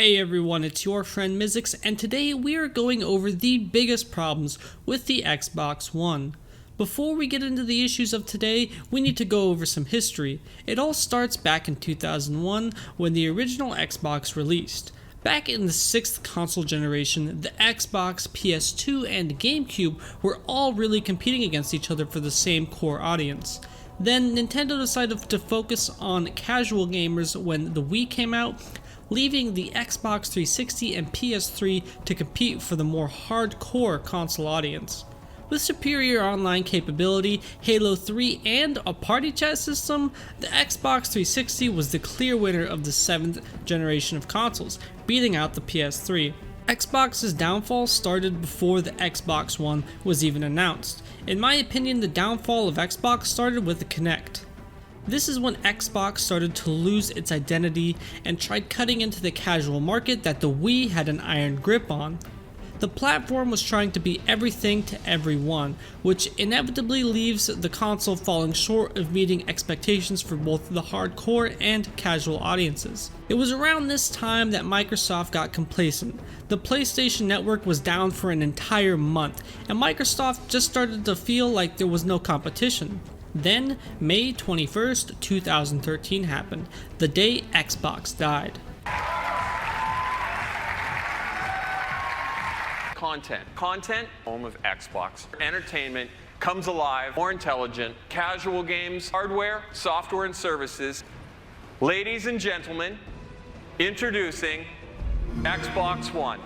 Hey everyone, it's your friend miziicz, and today we are going over the biggest problems with the Xbox One. Before we get into the issues of today, we need to go over some history. It all starts back in 2001 when the original Xbox released. Back in the 6th console generation, the Xbox, PS2, and GameCube were all really competing against each other for the same core audience. Then Nintendo decided to focus on casual gamers when the Wii came out, leaving the Xbox 360 and PS3 to compete for the more hardcore console audience. With superior online capability, Halo 3, and a party chat system, the Xbox 360 was the clear winner of the 7th generation of consoles, beating out the PS3. Xbox's downfall started before the Xbox One was even announced. In my opinion, the downfall of Xbox started with the Kinect. This is when Xbox started to lose its identity and tried cutting into the casual market that the Wii had an iron grip on. The platform was trying to be everything to everyone, which inevitably leaves the console falling short of meeting expectations for both the hardcore and casual audiences. It was around this time that Microsoft got complacent. The PlayStation Network was down for an entire month, and Microsoft just started to feel like there was no competition. Then, May 21st, 2013 happened, the day Xbox died. Content, home of Xbox. Entertainment comes alive, more intelligent, casual games, hardware, software, and services. Ladies and gentlemen, introducing Xbox One.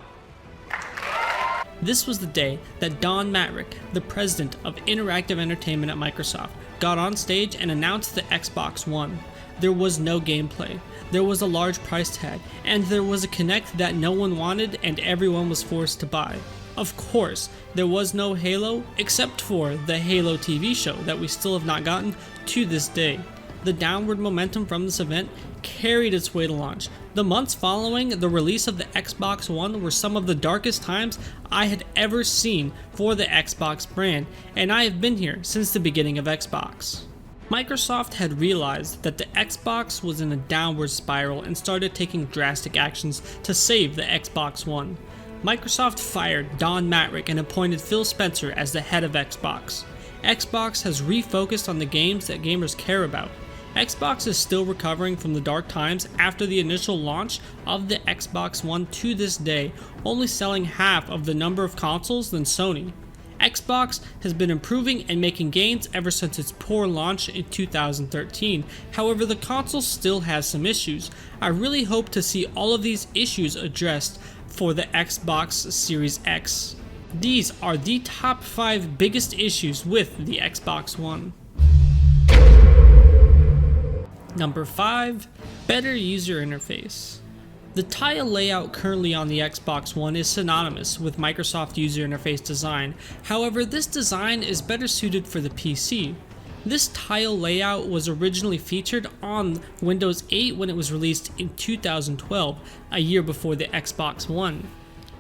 This was the day that Don Mattrick, the president of interactive entertainment at Microsoft, got on stage and announced the Xbox One. There was no gameplay, there was a large price tag, and there was a Kinect that no one wanted and everyone was forced to buy. Of course, there was no Halo, except for the Halo TV show that we still have not gotten to this day. The downward momentum from this event carried its way to launch. The months following the release of the Xbox One were some of the darkest times I had ever seen for the Xbox brand, and I have been here since the beginning of Xbox. Microsoft had realized that the Xbox was in a downward spiral and started taking drastic actions to save the Xbox One. Microsoft fired Don Mattrick and appointed Phil Spencer as the head of Xbox. Xbox has refocused on the games that gamers care about. Xbox is still recovering from the dark times after the initial launch of the Xbox One to this day, only selling half of the number of consoles than Sony. Xbox has been improving and making gains ever since its poor launch in 2013. However, the console still has some issues. I really hope to see all of these issues addressed for the Xbox Series X. These are the top 5 biggest issues with the Xbox One. Number 5. Better user interface. The tile layout currently on the Xbox One is synonymous with Microsoft user interface design. However, this design is better suited for the PC. This tile layout was originally featured on Windows 8 when it was released in 2012, a year before the Xbox One.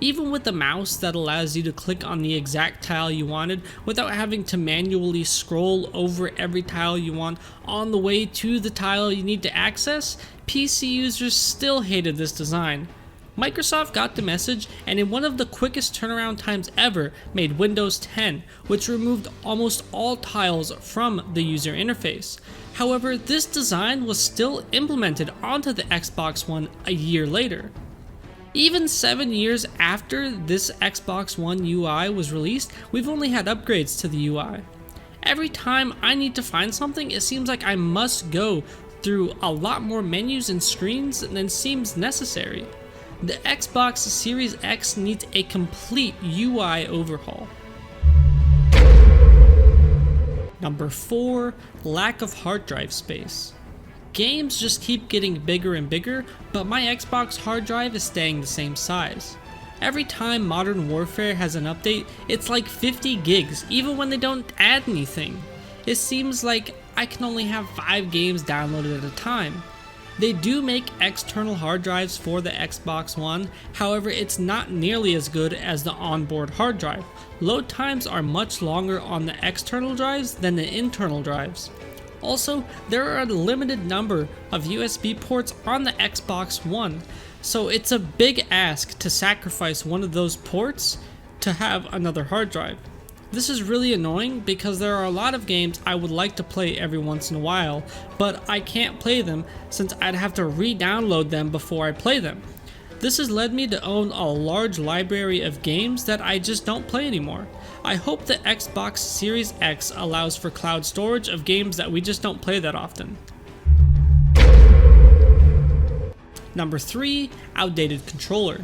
Even with the mouse that allows you to click on the exact tile you wanted without having to manually scroll over every tile you want on the way to the tile you need to access, PC users still hated this design. Microsoft got the message and in one of the quickest turnaround times ever made Windows 10, which removed almost all tiles from the user interface. However, this design was still implemented onto the Xbox One a year later. Even 7 years after this Xbox One UI was released, we've only had upgrades to the UI. Every time I need to find something, it seems like I must go through a lot more menus and screens than seems necessary. The Xbox Series X needs a complete UI overhaul. Number 4. Lack of hard drive space. Games just keep getting bigger and bigger, but my Xbox hard drive is staying the same size. Every time Modern Warfare has an update, it's like 50 gigs, even when they don't add anything. It seems like I can only have 5 games downloaded at a time. They do make external hard drives for the Xbox One, however it's not nearly as good as the onboard hard drive. Load times are much longer on the external drives than the internal drives. Also, there are a limited number of USB ports on the Xbox One, So it's a big ask to sacrifice one of those ports to have another hard drive. This is really annoying because there are a lot of games I would like to play every once in a while, but I can't play them since I'd have to re-download them before I play them. This has led me to own a large library of games that I just don't play anymore. I hope the Xbox Series X allows for cloud storage of games that we just don't play that often. Number 3, outdated controller.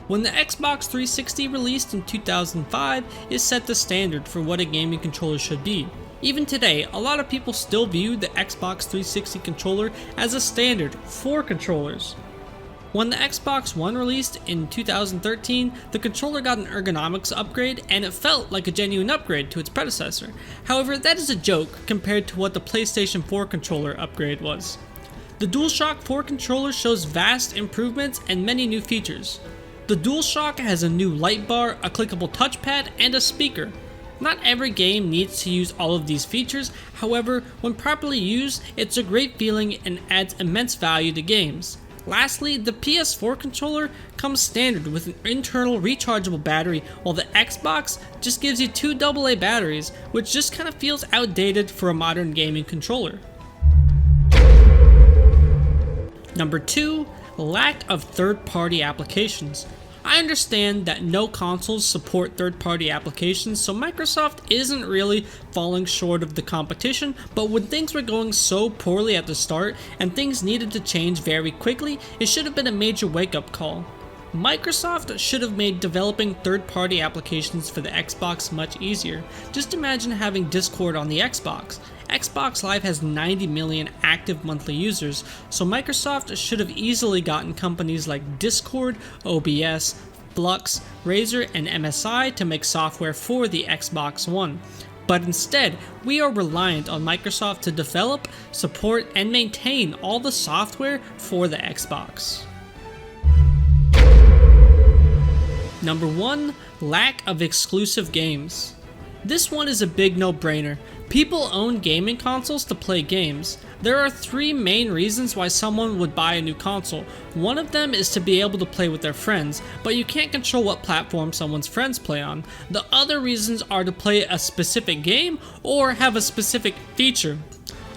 When the Xbox 360 released in 2005, it set the standard for what a gaming controller should be. Even today, a lot of people still view the Xbox 360 controller as a standard for controllers. When the Xbox One released in 2013, the controller got an ergonomics upgrade and it felt like a genuine upgrade to its predecessor. However, that is a joke compared to what the PlayStation 4 controller upgrade was. The DualShock 4 controller shows vast improvements and many new features. The DualShock has a new light bar, a clickable touchpad, and a speaker. Not every game needs to use all of these features, however, when properly used, it's a great feeling and adds immense value to games. Lastly, the PS4 controller comes standard with an internal rechargeable battery, while the Xbox just gives you 2 AA batteries, which just kind of feels outdated for a modern gaming controller. Number 2, lack of third-party applications. I understand that no consoles support third-party applications, so Microsoft isn't really falling short of the competition, but when things were going so poorly at the start and things needed to change very quickly, it should have been a major wake-up call. Microsoft should have made developing third-party applications for the Xbox much easier. Just imagine having Discord on the Xbox. Xbox Live has 90 million active monthly users, so Microsoft should have easily gotten companies like Discord, OBS, Flux, Razer, and MSI to make software for the Xbox One. But instead, we are reliant on Microsoft to develop, support, and maintain all the software for the Xbox. Number 1, lack of exclusive games. This one is a big no-brainer. People own gaming consoles to play games. There are 3 main reasons why someone would buy a new console. One of them is to be able to play with their friends, but you can't control what platform someone's friends play on. The other reasons are to play a specific game or have a specific feature.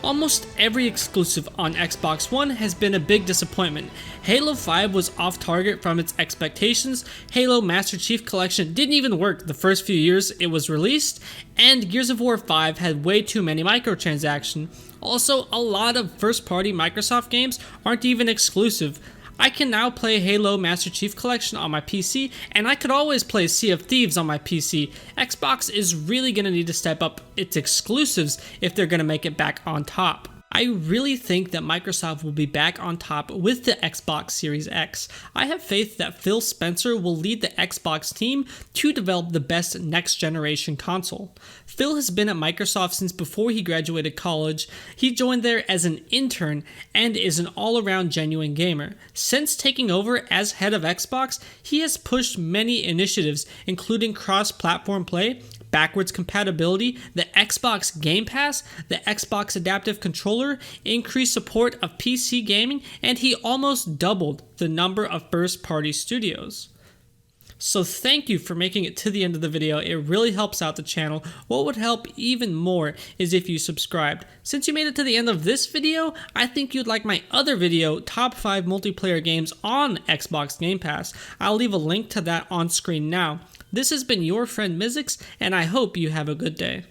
Almost every exclusive on Xbox One has been a big disappointment. Halo 5 was off target from its expectations, Halo Master Chief Collection didn't even work the first few years it was released, and Gears of War 5 had way too many microtransactions. Also, a lot of first-party Microsoft games aren't even exclusive. I can now play Halo Master Chief Collection on my PC, and I could always play Sea of Thieves on my PC. Xbox is really going to need to step up its exclusives if they're going to make it back on top. I really think that Microsoft will be back on top with the Xbox Series X. I have faith that Phil Spencer will lead the Xbox team to develop the best next generation console. Phil has been at Microsoft since before he graduated college. He joined there as an intern and is an all-around genuine gamer. Since taking over as head of Xbox, he has pushed many initiatives, including cross-platform play, backwards compatibility, the Xbox Game Pass, the Xbox Adaptive Controller, increased support of PC gaming, and he almost doubled the number of first-party studios. So thank you for making it to the end of the video. It really helps out the channel. What would help even more is if you subscribed. Since you made it to the end of this video, I think you'd like my other video, Top 5 Multiplayer Games on Xbox Game Pass. I'll leave a link to that on screen now. This has been your friend miziicz, and I hope you have a good day.